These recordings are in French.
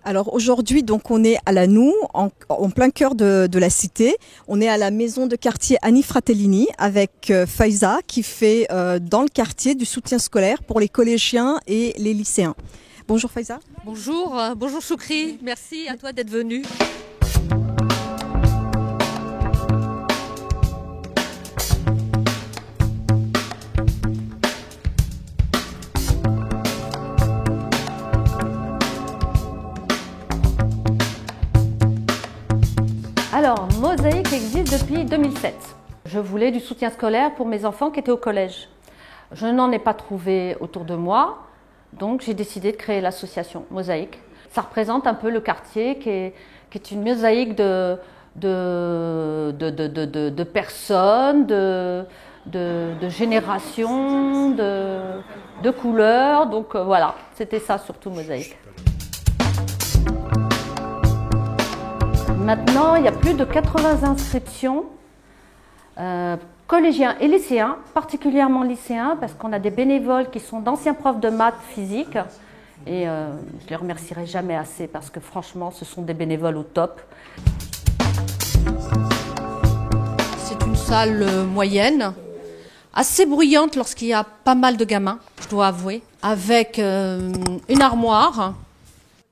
Alors aujourd'hui, donc on est à la Noue, en plein cœur de la cité. On est à la maison de quartier Annie Fratellini avec Faiza qui fait dans le quartier du soutien scolaire pour les collégiens et les lycéens. Bonjour Faiza. Bonjour, bonjour Choukri, merci à toi d'être venu. Alors, Mosaïque existe depuis 2007. Je voulais du soutien scolaire pour mes enfants qui étaient au collège. Je n'en ai pas trouvé autour de moi, donc j'ai décidé de créer l'association Mosaïque. Ça représente un peu le quartier qui est une mosaïque de personnes, de générations, de couleurs. Donc voilà, c'était ça surtout Mosaïque. Maintenant, il y a plus de 80 inscriptions, collégiens et lycéens, particulièrement lycéens, parce qu'on a des bénévoles qui sont d'anciens profs de maths, physique, et je ne les remercierai jamais assez, parce que franchement, ce sont des bénévoles au top. C'est une salle moyenne, assez bruyante lorsqu'il y a pas mal de gamins, je dois avouer, avec une armoire.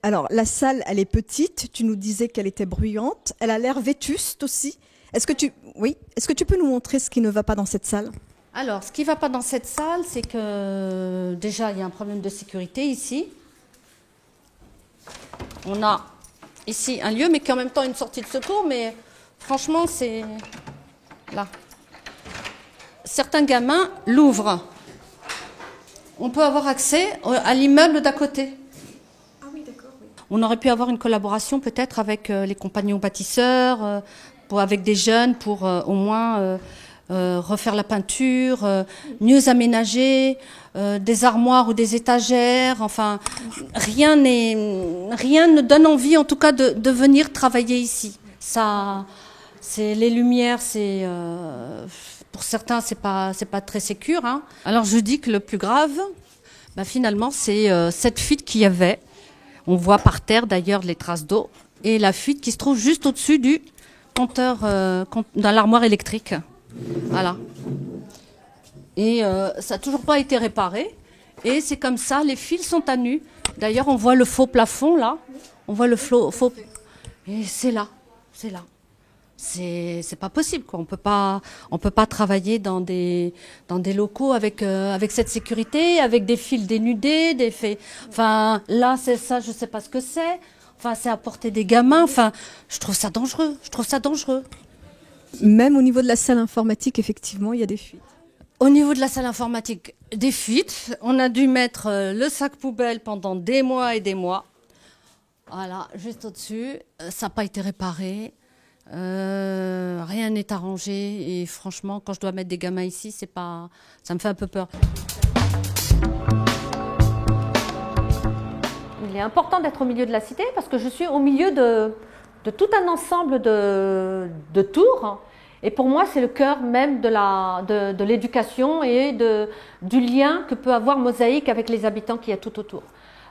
Alors la salle, elle est petite, tu nous disais qu'elle était bruyante, elle a l'air vétuste aussi. Est-ce que tu peux nous montrer ce qui ne va pas dans cette salle? Alors, ce qui ne va pas dans cette salle, c'est que déjà, il y a un problème de sécurité ici. On a ici un lieu, mais qui est en même temps une sortie de secours, mais franchement, c'est là. Certains gamins l'ouvrent. On peut avoir accès à l'immeuble d'à côté. On aurait pu avoir une collaboration peut-être avec les compagnons bâtisseurs, avec des jeunes pour au moins refaire la peinture, mieux aménager, des armoires ou des étagères. Enfin, rien ne donne envie en tout cas de venir travailler ici. Ça, c'est les lumières, c'est pour certains c'est pas très sécure. Hein. Alors je dis que le plus grave, finalement, c'est cette fuite qu'il y avait. On voit par terre d'ailleurs les traces d'eau et la fuite qui se trouve juste au-dessus du compteur dans l'armoire électrique. Voilà. Et ça n'a toujours pas été réparé. Et c'est comme ça, les fils sont à nu. D'ailleurs, on voit le faux plafond là. On voit le faux. Et c'est là. C'est pas possible quoi. On peut pas travailler dans des locaux avec cette sécurité, avec des fils dénudés, enfin là c'est ça, je sais pas ce que c'est. Enfin c'est à portée des gamins. Enfin je trouve ça dangereux. Même au niveau de la salle informatique, effectivement, il y a des fuites. Au niveau de la salle informatique, des fuites. On a dû mettre le sac poubelle pendant des mois et des mois. Voilà, juste au-dessus. Ça n'a pas été réparé. Rien n'est arrangé et franchement quand je dois mettre des gamins ici ça me fait un peu peur. Il est important d'être au milieu de la cité parce que je suis au milieu de tout un ensemble de tours et pour moi c'est le cœur même de l'éducation et du lien que peut avoir Mosaïque avec les habitants qu'il y a tout autour.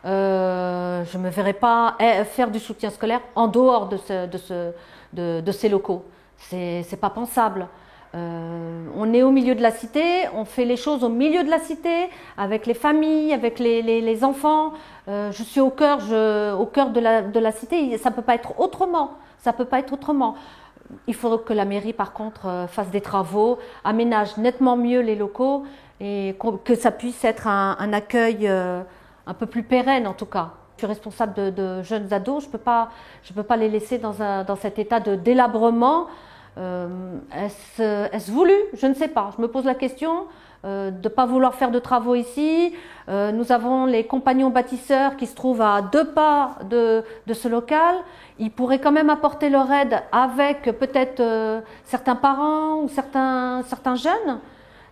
Je ne me verrai pas faire du soutien scolaire en dehors de ces locaux. C'est pas pensable. On est au milieu de la cité, on fait les choses au milieu de la cité, avec les familles, avec les enfants. Je suis au cœur de la cité. Ça peut pas être autrement. Ça peut pas être autrement. Il faudrait que la mairie, par contre, fasse des travaux, aménage nettement mieux les locaux et que ça puisse être un accueil un peu plus pérenne en tout cas. Je suis responsable de jeunes ados, je peux pas les laisser dans cet état de délabrement. Est-ce voulu? Je ne sais pas. Je me pose la question de ne pas vouloir faire de travaux ici. Nous avons les compagnons bâtisseurs qui se trouvent à 2 pas de ce local. Ils pourraient quand même apporter leur aide avec peut-être certains parents ou certains jeunes.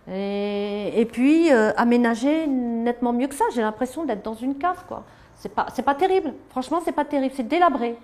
Et puis aménager nettement mieux que ça. J'ai l'impression d'être dans une cave, quoi. C'est pas terrible. Franchement, c'est pas terrible. C'est délabré.